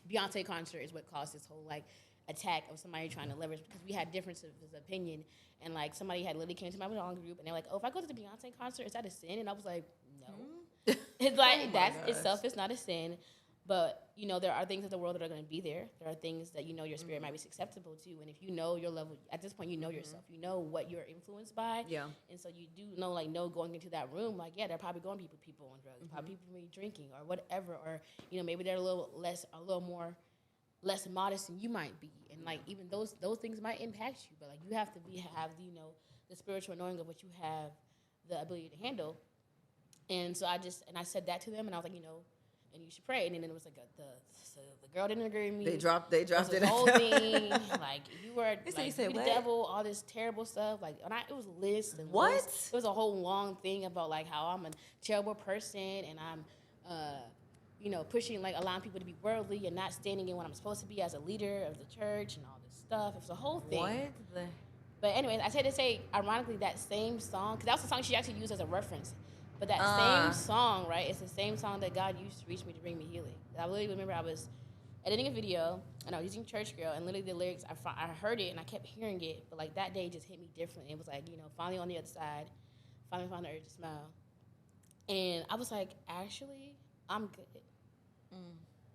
Beyonce concert is what caused this whole, like, attack of somebody trying to leverage, because we had differences of opinion, and, like, somebody had literally came to my belong group, and they're like, oh, if I go to the Beyonce concert, is that a sin? And I was like, no. It's like, that's itself is not a sin. But, you know, there are things in the world that are going to be there. There are things that, you know, your spirit might be susceptible to. And if you know your level, at this point, you know yourself. You know what you're influenced by. Yeah. And so you do know, like, going into that room, like, yeah, they're probably going to be people on drugs. Probably people may be drinking or whatever. Or, you know, maybe they're a little more less modest than you might be. And, like, even those things might impact you. But, like, you have to have, you know, the spiritual knowing of what you have the ability to handle. And so I said that to them, and I was like, you know, and you should pray. And then it was like the girl didn't agree with me. They dropped it. The whole thing, like you were like you the devil, all this terrible stuff. Like it was lists and what? Lists. It was a whole long thing about like how I'm a terrible person and I'm, you know, pushing like allowing people to be worldly and not standing in what I'm supposed to be as a leader of the church and all this stuff. It was a whole thing. What? But anyways, I said to say, ironically, that same song, because that was the song she actually used as a reference. But that same song, right, it's the same song that God used to reach me to bring me healing. I literally remember I was editing a video, and I was using Church Girl, and literally the lyrics, I heard it, and I kept hearing it, but, like, that day just hit me differently. It was like, you know, finally on the other side, finally found the urge to smile. And I was like, actually, I'm good.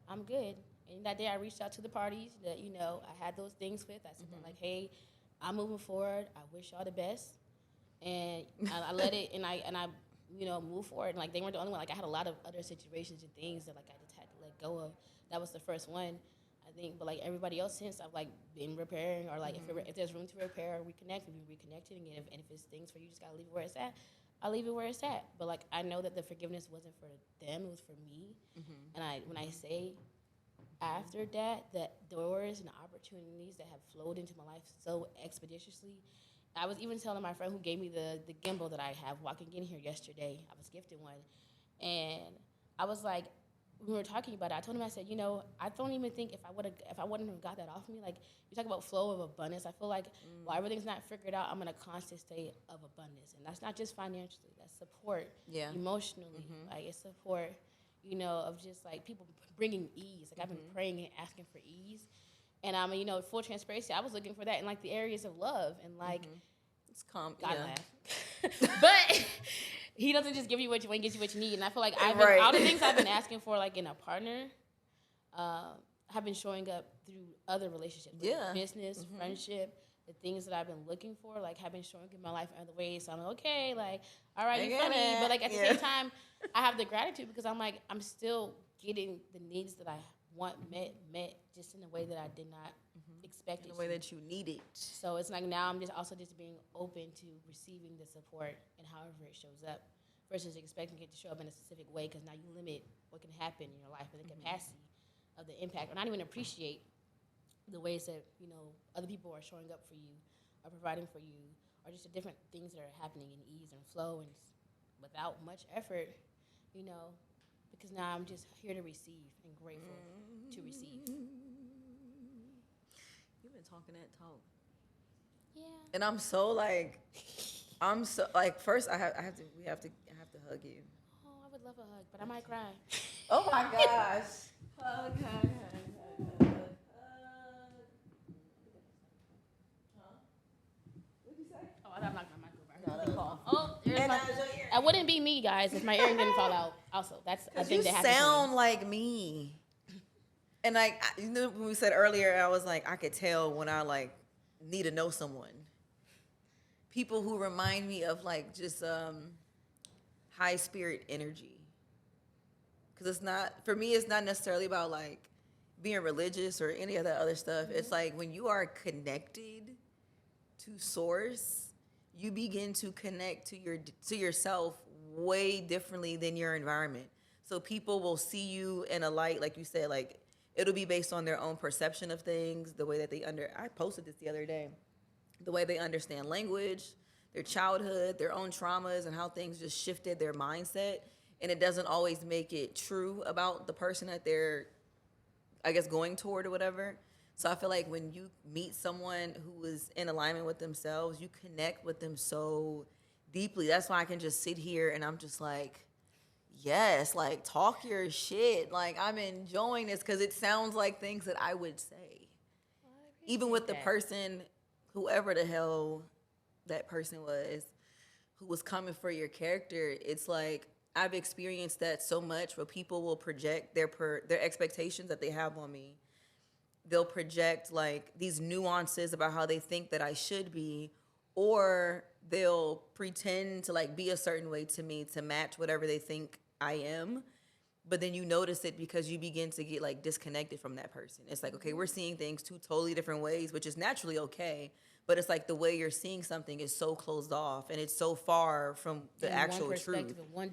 I'm good. And that day I reached out to the parties that, you know, I had those things with. I said, like, hey, I'm moving forward. I wish y'all the best. And I let it, and I you know, move forward. And, like, they weren't the only one. Like, I had a lot of other situations and things that, like, I just had to let go of. That was the first one, I think. But, like, everybody else since, I've, like, been repairing. Or, like, if there's room to repair or reconnect, we've been reconnecting. And if it's things where you just got to leave it where it's at, I'll leave it where it's at. But, like, I know that the forgiveness wasn't for them. It was for me. And when I say after that doors and opportunities that have flowed into my life so expeditiously, I was even telling my friend who gave me the gimbal that I have walking in here yesterday. I was gifted one. And I was like, when we were talking about it, I told him, I said, you know, I don't even think if I wouldn't have got that off me, like, you talk about flow of abundance, I feel like while everything's not figured out, I'm in a constant state of abundance. And that's not just financially. That's support emotionally. Like, it's support, you know, of just, like, people bringing ease. Like, I've been praying and asking for ease. And you know, full transparency, I was looking for that in like the areas of love and like it's calm. God laugh. But he doesn't just give you what you want, he gives you what you need. And I feel like all the things I've been asking for, like in a partner, have been showing up through other relationships, like business, friendship. The things that I've been looking for, like, have been showing up in my life in other ways. So I'm like, okay, like, all right, you're funny, but like at the same time, I have the gratitude because I'm like, I'm still getting the needs that I want met just in a way that I did not expect it. In the way that you need it. So it's like now I'm just being open to receiving the support and however it shows up versus expecting it to show up in a specific way, because now you limit what can happen in your life and the capacity of the impact, or not even appreciate the ways that, other people are showing up for you, are providing for you, or just the different things that are happening in ease and flow and without much effort, because now I'm just here to receive and grateful to receive. You've been talking that talk. Yeah. And first I have to hug you. Oh, I would love a hug, but I might cry. Oh my gosh. Hug. What'd you say? Oh, I thought I'm not gonna No, that was off. Oh, there's my. That wouldn't be me, guys, if my earring didn't fall out. Also, that's a thing that happens. You sound like me. And when we said earlier, I was like, I could tell when I need to know someone. People who remind me of just high spirit energy. Because for me, it's not necessarily about being religious or any of that other stuff. Mm-hmm. It's when you are connected to source, you begin to connect to yourself way differently than your environment. So people will see you in a light, like you said, it'll be based on their own perception of things, the way that I posted this the other day, the way they understand language, their childhood, their own traumas, and how things just shifted their mindset. And it doesn't always make it true about the person that they're, I guess, going toward or whatever. So I feel like when you meet someone who is in alignment with themselves, you connect with them so deeply. That's why I can just sit here and I'm just yes, talk your shit. I'm enjoying this because it sounds like things that I would say. Even with the person, whoever the hell that person was, who was coming for your character, it's I've experienced that so much where people will project their expectations that they have on me. They'll project these nuances about how they think that I should be, or they'll pretend to be a certain way to me to match whatever they think I am. But then you notice it because you begin to get disconnected from that person. It's okay, we're seeing things two totally different ways, which is naturally okay. But it's the way you're seeing something is so closed off and it's so far from the actual truth. One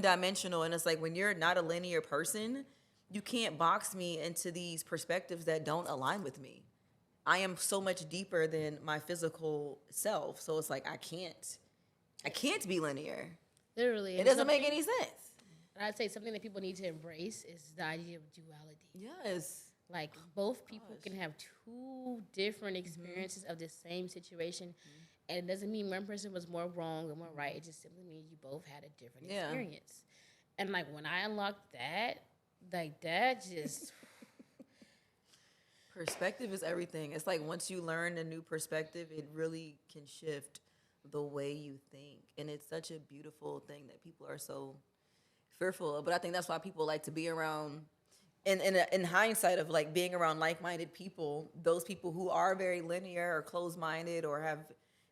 dimensional. And it's when you're not a linear person, you can't box me into these perspectives that don't align with me. I am so much deeper than my physical self. So it's I can't be linear. Literally. It doesn't make any sense. I'd say something that people need to embrace is the idea of duality. Yes. Both people can have two different experiences of the same situation. And it doesn't mean one person was more wrong or more right. It just simply means you both had a different experience. And when I unlocked that, that just... Perspective is everything. It's once you learn a new perspective, it really can shift the way you think. And it's such a beautiful thing that people are so fearful of. But I think that's why people like to be around, in hindsight of being around like-minded people, those people who are very linear or closed-minded or have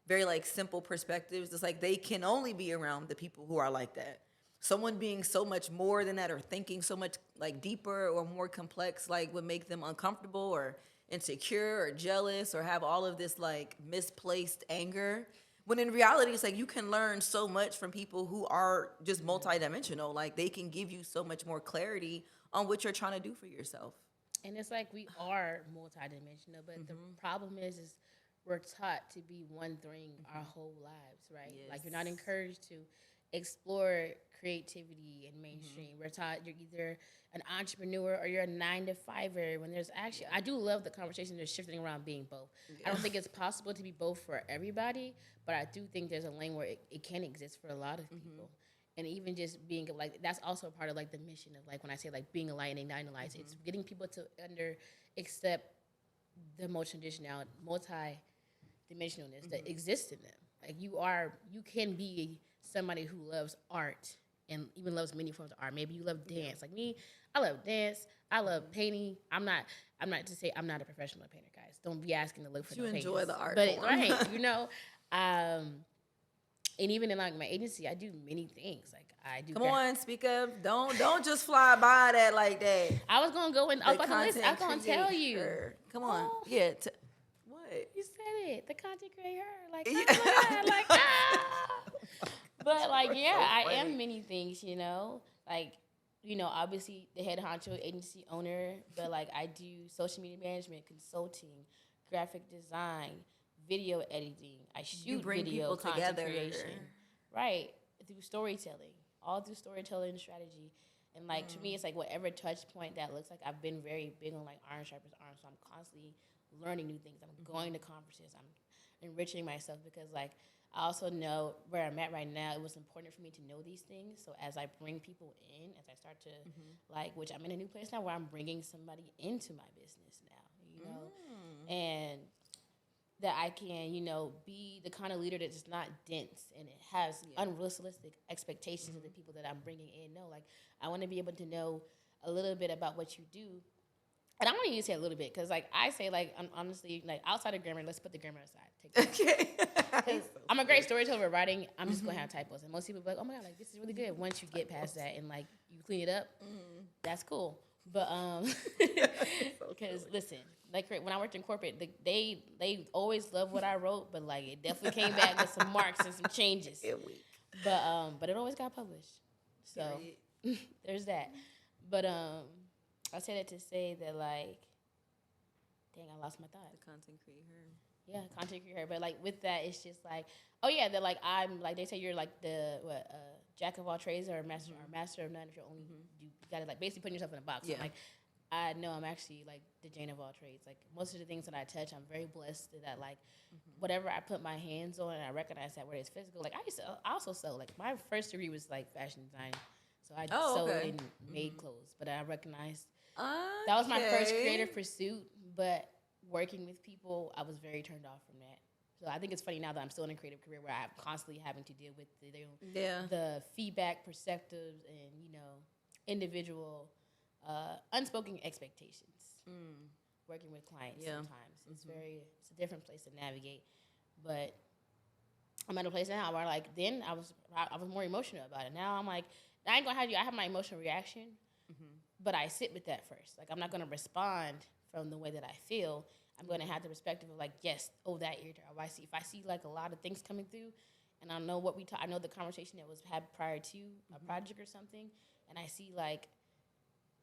very simple perspectives, it's they can only be around the people who are like that. Someone being so much more than that or thinking so much deeper or more complex would make them uncomfortable or insecure or jealous or have all of this misplaced anger. When in reality, it's you can learn so much from people who are just multidimensional. They can give you so much more clarity on what you're trying to do for yourself. And it's we are multidimensional, but the problem is we're taught to be one thing our whole lives, right? Yes. You're not encouraged to explore creativity and mainstream. We're taught you're either an entrepreneur or you're a 9-to-5er. When there's actually, I do love the conversation that's shifting around being both. Yeah. I don't think it's possible to be both for everybody, but I do think there's a lane where it can exist for a lot of people. And even just being that's also part of the mission of when I say being a light and igniting lights, it's getting people to accept the multi-dimensionalness that exists in them. You can be somebody who loves art and even loves many forms of art. Maybe you love dance. Like me, I love dance. I love painting. I'm not to say I'm not a professional painter, guys. Don't be asking to look for you the paintings. enjoy the art But form. Right, and even in my agency, I do many things. I do. Come on, speak up. Don't just fly by that like that. I was gonna go in. I was about to list. I was gonna tell you. Come on. Oh. Yeah. What? You said it. The content creator. But I am many things. obviously the head honcho agency owner, but like I do social media management, consulting, graphic design, video editing. I shoot video content creation, right? Through storytelling, all through storytelling and strategy. And like to me, it's like whatever touch point that looks like. I've been very big on like iron sharpens iron, so I'm constantly learning new things. I'm going to conferences. I'm enriching myself because like I also know where I'm at right now. It was important for me to know these things. So as I bring people in, as I start to which I'm in a new place now where I'm bringing somebody into my business now, and that I can, be the kind of leader that's just not dense and it has unrealistic expectations of the people that I'm bringing in. No, like I want to be able to know a little bit about what you do. And I want you to say a little bit because, like, I say, like, honestly, like, outside of grammar, let's put the grammar aside. Okay. I'm a great storyteller with writing. I'm just going to have typos. And most people be like, oh, my God, like, this is really good. Once you get past that and, like, you clean it up, that's cool. But, because, listen, like, when I worked in corporate, they always loved what I wrote, but, like, it definitely came back with some marks and some changes. But it always got published. So, there's that. But, I say that to say that, like, dang, I lost my thought. The content creator. Yeah, content creator. But, like, with that, it's just like, oh, yeah, that, like, I'm, like, they say you're, like, the, jack of all trades or master of none if you're only, you got to, like, basically putting yourself in a box. Yeah. So, like, I know I'm actually, like, the Jane of all trades. Like, most of the things that I touch, I'm very blessed that, like, whatever I put my hands on, and I recognize that whether it's physical. Like, I also sew. Like, my first degree was, like, fashion design. So I sewed and made clothes. But I recognized that was my first creative pursuit, but working with people, I was very turned off from that. So I think it's funny now that I'm still in a creative career where I'm constantly having to deal with the feedback, perspectives, and, individual unspoken expectations. Working with clients sometimes. It's a different place to navigate. But I'm at a place now where, like, then I was more emotional about it. Now I'm like, I ain't gonna have you. I have my emotional reaction, but I sit with that first. Like, I'm not gonna respond from the way that I feel. I'm gonna have the perspective of like, yes, that irritated. Or if I see like a lot of things coming through, and I know what I know the conversation that was had prior to a project or something, and I see like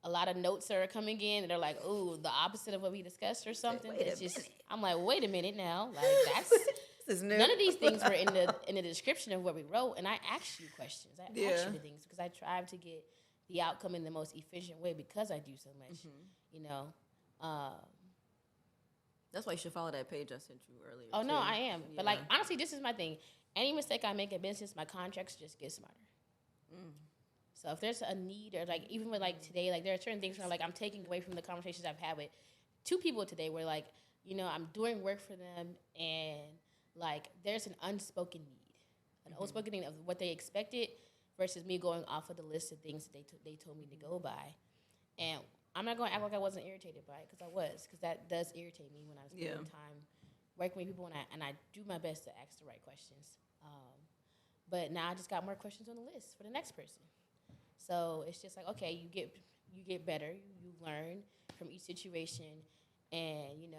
a lot of notes that are coming in, and they're like, oh, the opposite of what we discussed or something. It's just, I'm like, wait a minute now, like that's. None of these things were in the description of what we wrote, and I asked you questions. I asked you the things because I tried to get the outcome in the most efficient way because I do so much, That's why you should follow that page I sent you earlier. Oh, no, I am. Yeah. But, like, honestly, this is my thing. Any mistake I make in business, my contracts just get smarter. So if there's a need or, like, even with, like, today, like, there are certain things where, like, I'm taking away from the conversations I've had with 2 people today where, like, I'm doing work for them and, like, there's an unspoken need, an unspoken need of what they expected versus me going off of the list of things that they told me to go by. And I'm not going to act like I wasn't irritated by it because that does irritate me when I spend time working with people and I do my best to ask the right questions. But now I just got more questions on the list for the next person. So it's just like, okay, you get better, you learn from each situation, and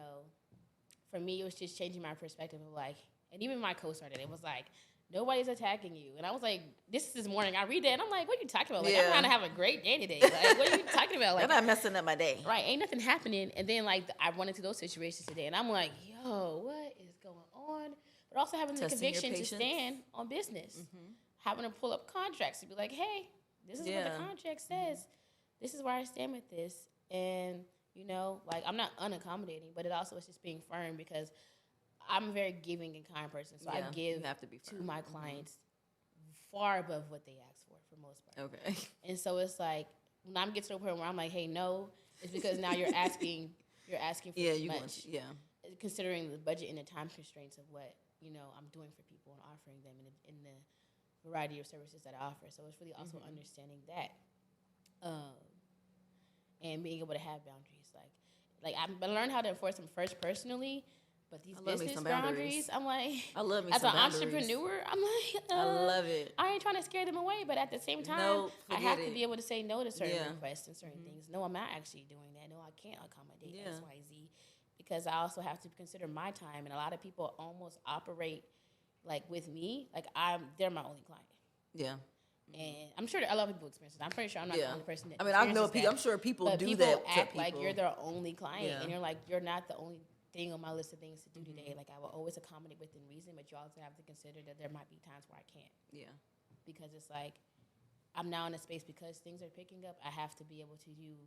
for me it was just changing my perspective of like, and even my co-star did it was like, nobody's attacking you. And I was like, this morning, I read that, and I'm like, what are you talking about? Like, I'm trying to have a great day today. Like, what are you talking about? Like, I'm not messing up my day. Right, ain't nothing happening. And then, like, I run into those situations today, and I'm like, yo, what is going on? But also having the conviction to stand on business. Having to pull up contracts and be like, hey, this is what the contract says. This is where I stand with this. And, like, I'm not unaccommodating, but it also is just being firm because I'm a very giving and kind person, so I give to my clients far above what they ask for most part. Okay. And so it's like when I'm getting to a point where I'm like, hey, no, it's because now you're asking for too much. Considering the budget and the time constraints of what I'm doing for people and offering them in the variety of services that I offer. So it's really also understanding that, and being able to have boundaries. Like I learned how to enforce them first personally. But these business boundaries, I'm like, I love me as an entrepreneur, I'm like, I love it. I ain't trying to scare them away, but at the same time, I have to be able to say no to certain requests and certain things. No, I'm not actually doing that. No, I can't accommodate X, Y, Z, because I also have to consider my time. And a lot of people almost operate like with me, like they're my only client. Yeah. And I'm sure that a lot of people experience this. I'm pretty sure I'm not the only person that I'm sure people do that. People act like you're their only client, and you're like, you're not the only thing on my list of things to do today. Like, I will always accommodate within reason, but you also have to consider that there might be times where I can't. Yeah. Because it's like, I'm now in a space because things are picking up. I have to be able to do,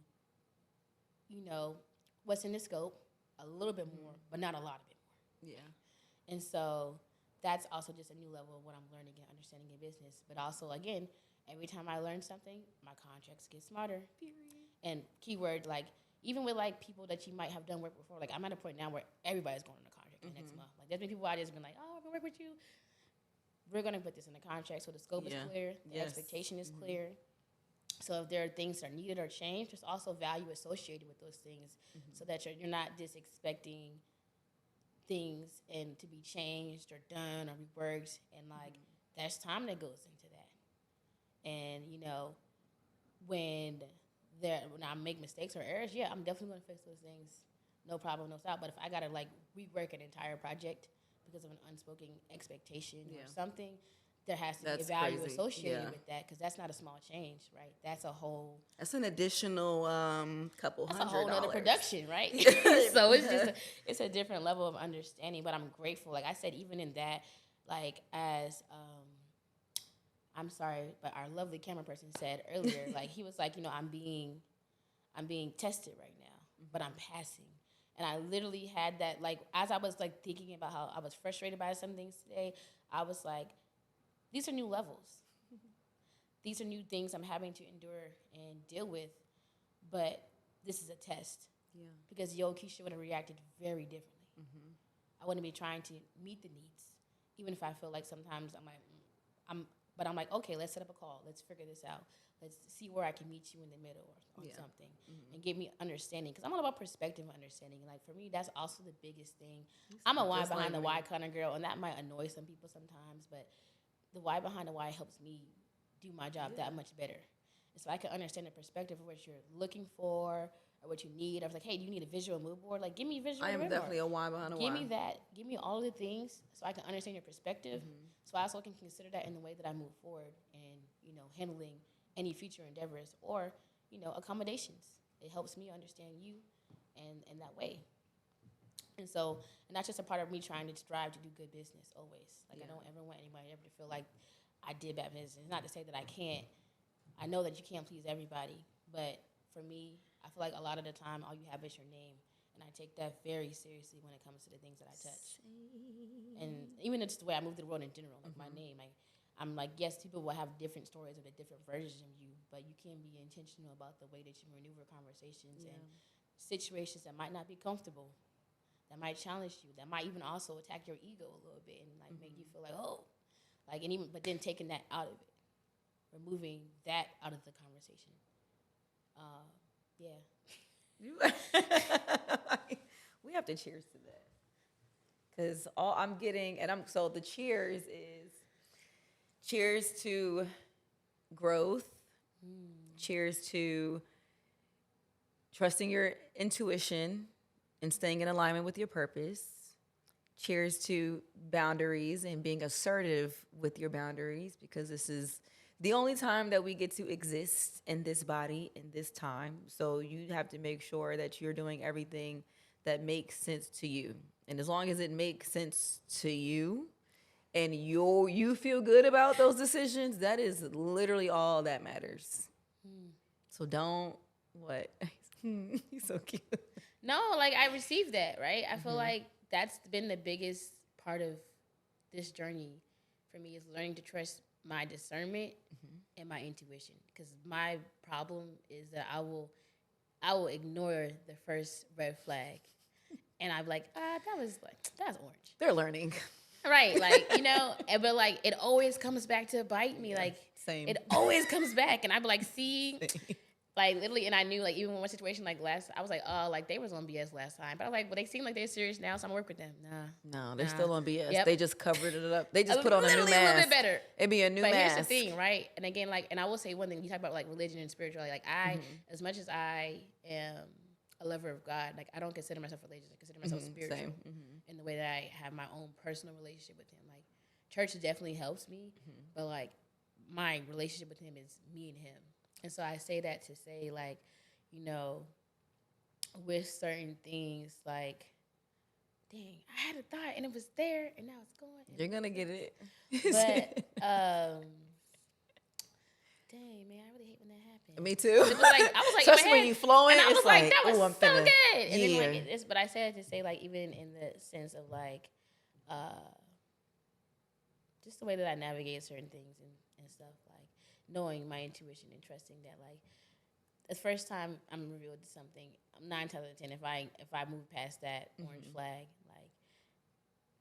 what's in the scope, a little bit more, but not a lot of it more. Yeah. And so that's also just a new level of what I'm learning and understanding in business. But also, again, every time I learn something, my contracts get smarter. Period. And keyword, like, even with, like, people that you might have done work before, like, I'm at a point now where everybody's going on a contract the next month. Like, there's been people out there that's been like, oh, I'm going to work with you. We're going to put this in the contract so the scope is clear, the expectation is clear. So if there are things that are needed or changed, there's also value associated with those things so that you're not just expecting things and to be changed or done or reworked, and like there's time that goes into that. And when I make mistakes or errors, I'm definitely going to fix those things, no problem, no stop. But if I gotta like rework an entire project because of an unspoken expectation or something, there has to be a value associated with that, because that's not a small change, right? That's an additional couple $100. That's a whole other production, right? So it's a different level of understanding. But I'm grateful, like I said, even in that, like as I'm sorry, but our lovely camera person said earlier, like he was like, I'm being tested right now, but I'm passing. And I literally had that, like, as I was like thinking about how I was frustrated by some things today, I was like, these are new levels. These are new things I'm having to endure and deal with, but this is a test. Yeah. Because Keisha would have reacted very differently. Mm-hmm. I wouldn't be trying to meet the needs, even if I feel like sometimes I'm like, okay, let's set up a call. Let's figure this out. Let's see where I can meet you in the middle or something, and give me understanding. Because I'm all about perspective and understanding. Like for me, that's also the biggest thing. I'm a why behind the why kind of girl, and that might annoy some people sometimes, but the why behind the why helps me do my job that much better. And so I can understand the perspective of what you're looking for or what you need. I was like, hey, do you need a visual mood board? Like, give me a visual mood board. I am definitely a why behind a why. Give me that. Give me all of the things so I can understand your perspective. Mm-hmm. So I also can consider that in the way that I move forward and, handling any future endeavors or, accommodations. It helps me understand you and that way. And so, and that's just a part of me trying to strive to do good business always. Like, I don't ever want anybody ever to feel like I did bad business. It's not to say that I can't. I know that you can't please everybody. But for me, I feel like a lot of the time, all you have is your name. And I take that very seriously when it comes to the things that I touch. And even just the way I move through the world in general, like my name. I'm like, yes, people will have different stories of the different versions of you, but you can be intentional about the way that you maneuver conversations and situations that might not be comfortable, that might challenge you, that might even also attack your ego a little bit and like make you feel like, oh, like, and even, but then taking that out of it, removing that out of the conversation. We have to cheers to that. Because all I'm getting, so the cheers is cheers to growth, cheers to trusting your intuition and staying in alignment with your purpose, cheers to boundaries and being assertive with your boundaries, because this is the only time that we get to exist in this body in this time. So you have to make sure that you're doing everything that makes sense to you. And as long as it makes sense to you and you feel good about those decisions, that is literally all that matters. So he's so cute. No, like I received that, right? I feel like that's been the biggest part of this journey for me, is learning to trust my discernment and my intuition. Because my problem is that I will ignore the first red flag. And I'm like, that's orange. They're learning. Right, like, but like it always comes back to bite me. Like, same. It always comes back, and I'd be like, see, like literally, and I knew, like, even in one situation like I was like, oh, like they was on BS last time, but I was like, well, they seem like they're serious now, so I'm gonna work with them. No, they're still on BS. Yep. They just covered it up. They just put on a new mask. A little bit better. It'd be a new mask. But here's the thing, right? And again, like, and I will say one thing. You talk about like religion and spirituality. Like as much as I am a lover of God, like I don't consider myself religious. I consider myself spiritual in the way that I have my own personal relationship with Him. Like church definitely helps me, but like my relationship with him is me and him. And so I say that to say, like, you know, with certain things, like, dang, I had a thought and it was there and now it's gone. You're gonna get it. But dang, man, I really hate when that happens. Me too. I was like, especially when you flowing, and I was it's like, that was I'm so finna, good. And yeah. then like it's, but I said it to say, like, even in the sense of like, just the way that I navigate certain things and stuff, like knowing my intuition and trusting that, like, the first time I'm revealed to something, 9 times out of 10, if I move past that orange flag, like,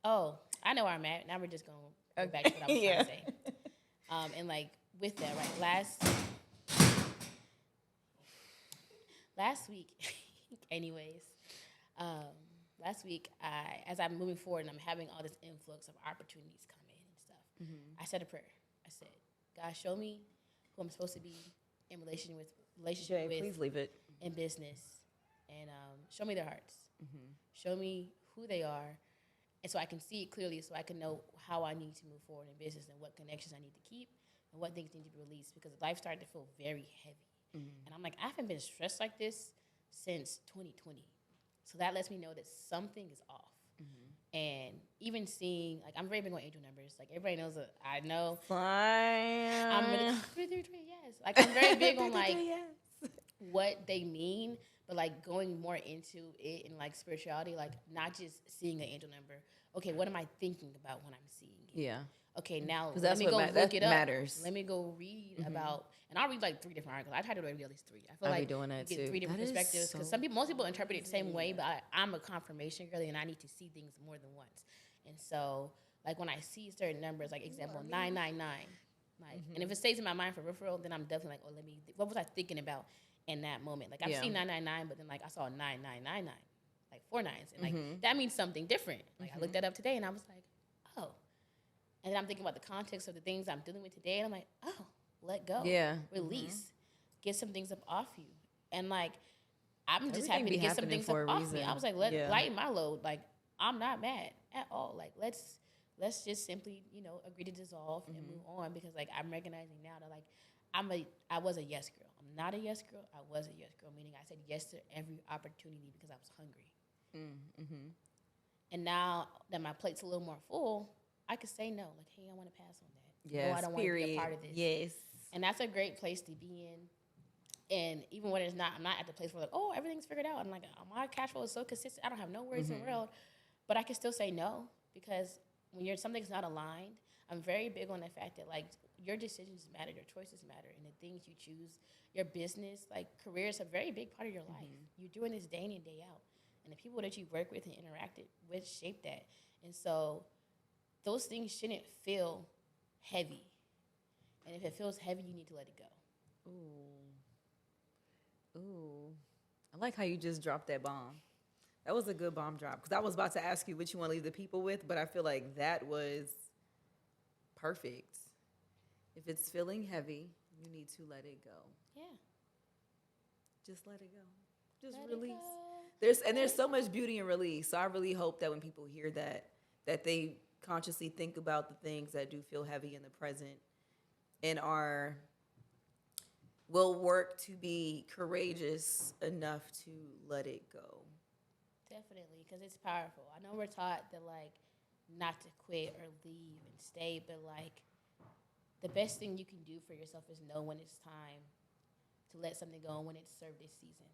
oh, I know where I'm at. Now we're just gonna go back to what I was trying to say. And like with that, right, last week, anyways, last week as I'm moving forward and I'm having all this influx of opportunities come in and stuff, I said a prayer. I said, God, show me who I'm supposed to be in relationship with, please leave it, in business, and show me their hearts. Show me who they are, and so I can see it clearly, so I can know how I need to move forward in business and what connections I need to keep and what things need to be released, because life started to feel very heavy. And I'm like, I haven't been stressed like this since 2020. So that lets me know that something is off. And even seeing, like, I'm very big on angel numbers. Like, everybody knows that I know. Fine. I'm really, 333, yes. Like, I'm very big on, like, what they mean, but, like, going more into it in, like, spirituality, like, not just seeing an angel number. Okay, what am I thinking about when I'm seeing it? Yeah. Okay, now let me go look it up. Matters. Let me go read about, and I'll read like 3 different articles. I try to read at least 3. I feel like doing that you get 3 different perspectives, because most people interpret it the same way, but I'm a confirmation girly, and I need to see things more than once. And so, like, when I see certain numbers, like example 999, like, and if it stays in my mind for referral, then I'm definitely like, oh, what was I thinking about in that moment? Like, I've seen 999, but then like I saw 9999, like 4 nines, and like that means something different. Like I looked that up today, and I was like, oh. And then I'm thinking about the context of the things I'm dealing with today, and I'm like, oh, let go. Yeah. Release. Get some things up off you. And, like, I'm just happy to get some things up off me. I was like, lighten my load. Like, I'm not mad at all. Like, let's just simply, you know, agree to dissolve and move on, because, like, I'm recognizing now that, like, I was a yes girl. I'm not a yes girl. I was a yes girl, meaning I said yes to every opportunity because I was hungry. And now that my plate's a little more full, I could say no. Like, hey, I want to pass on that. Yes, no, I don't want to be a part of this. Yes. And that's a great place to be in. And even when it's not, I'm not at the place where, like, oh, everything's figured out. I'm like, oh, my cash flow is so consistent. I don't have no worries in the world. But I can still say no, because when something's not aligned, I'm very big on the fact that, like, your decisions matter, your choices matter, and the things you choose, your business, like, career is a very big part of your life. You're doing this day in and day out. And the people that you work with and interacted with shape that. And so those things shouldn't feel heavy. And if it feels heavy, you need to let it go. Ooh. I like how you just dropped that bomb. That was a good bomb drop. Because I was about to ask you what you want to leave the people with, but I feel like that was perfect. If it's feeling heavy, you need to let it go. Yeah. Just let it go. Just release. There's so much beauty in release. So I really hope that when people hear that they consciously think about the things that do feel heavy in the present and will work to be courageous enough to let it go. Definitely, because it's powerful. I know we're taught that, like, not to quit or leave and stay, but, like, the best thing you can do for yourself is know when it's time to let something go and when it's served its season.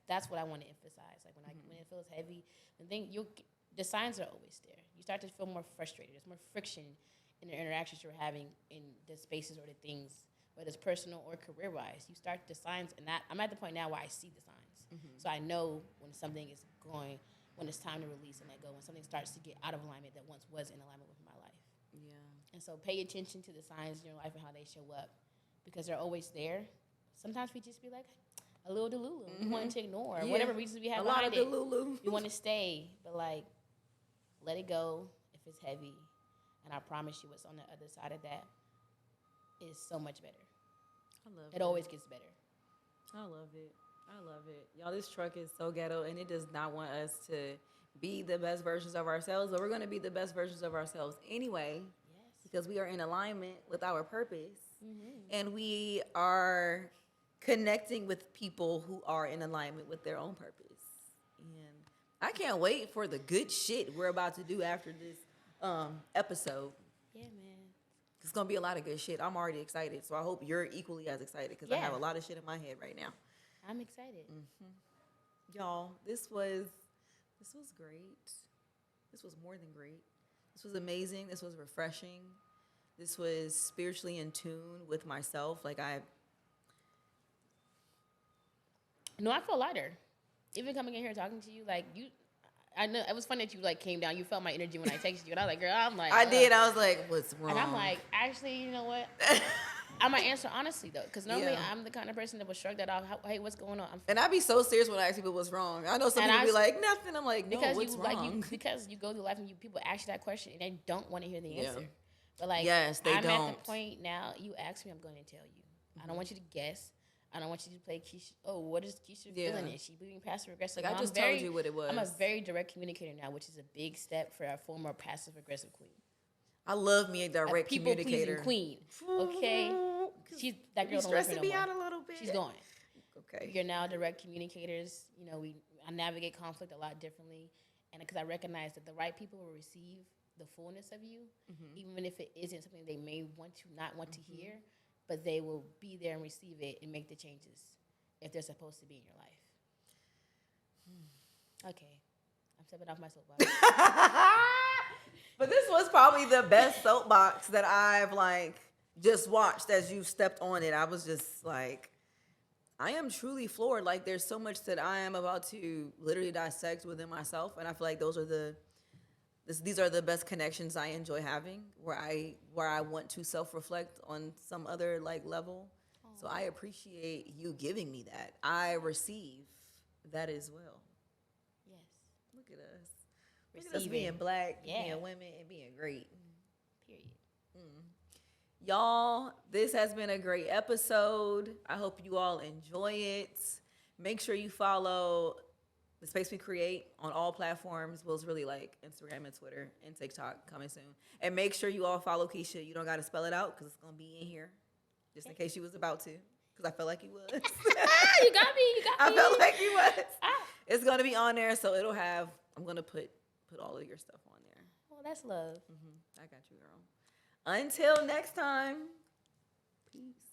That's what I want to emphasize. Like, when it feels heavy, the signs are always there. You start to feel more frustrated. There's more friction in the interactions you're having in the spaces or the things, whether it's personal or career-wise. You start the signs, and I'm at the point now where I see the signs. So I know when something is going, when it's time to release and let go, when something starts to get out of alignment that once was in alignment with my life. Yeah. And so pay attention to the signs in your life and how they show up, because they're always there. Sometimes we just be like, a little delulu. We want to ignore whatever reasons we have behind it. A lot of delulu. We want to stay, but, like, let it go if it's heavy. And I promise you what's on the other side of that is so much better. I love it. It always gets better. I love it. Y'all, this truck is so ghetto, and it does not want us to be the best versions of ourselves, but we're going to be the best versions of ourselves anyway. Yes. because we are in alignment with our purpose, and we are connecting with people who are in alignment with their own purpose. And I can't wait for the good shit we're about to do after this episode. Yeah, man. It's going to be a lot of good shit. I'm already excited, so I hope you're equally as excited because I have a lot of shit in my head right now. I'm excited. Y'all, this was great. This was more than great. This was amazing. This was refreshing. This was spiritually in tune with myself. Like No, I feel lighter. Even coming in here talking to you, like I know it was funny that you like came down. You felt my energy when I texted you, and I was like, "Girl, I'm like." I did. I was like, "What's wrong?" And I'm like, actually, you know what? I'm gonna answer honestly though, because normally I'm the kind of person that would shrug that off. Hey, what's going on? And I'd be so serious when I ask people what's wrong. I know some people be like, "Nothing." I'm like, "No, what's wrong?" Because you go through life and people ask you that question and they don't want to hear the answer. But like, yes, I'm at the point now. You ask me, I'm going to tell you. I don't want you to guess. I don't want you to play Keisha. Oh, what is Keisha feeling? Is she being passive aggressive? Like I just told you what it was. I'm a very direct communicator now, which is a big step for a former passive aggressive queen. I love me a direct communicator. Queen. Okay, she's that girl. Stressing me out a little bit. She's going. Okay. You're now direct communicators. You know, I navigate conflict a lot differently, and because I recognize that the right people will receive the fullness of you, even if it isn't something they may not want to hear. But they will be there and receive it and make the changes if they're supposed to be in your life. Okay. I'm stepping off my soapbox. But this was probably the best soapbox that I've just watched as you stepped on it. I was just like, I am truly floored. Like there's so much that I am about to literally dissect within myself. And I feel like these are the best connections I enjoy having, where I want to self-reflect on some other level. Aww. So I appreciate you giving me that. I receive that as well. Yes. Look at us. Look at us being black, being women, and being great. Period. Y'all, this has been a great episode. I hope you all enjoy it. Make sure you follow The Space We Create on all platforms. Will's really Instagram and Twitter and TikTok coming soon. And make sure you all follow Keisha. You don't got to spell it out because it's going to be in here just in case you was about to, because I felt like you was. You got me. I felt like you was. It's going to be on there, so it'll have, I'm going to put all of your stuff on there. Oh, that's love. I got you, girl. Until next time, peace.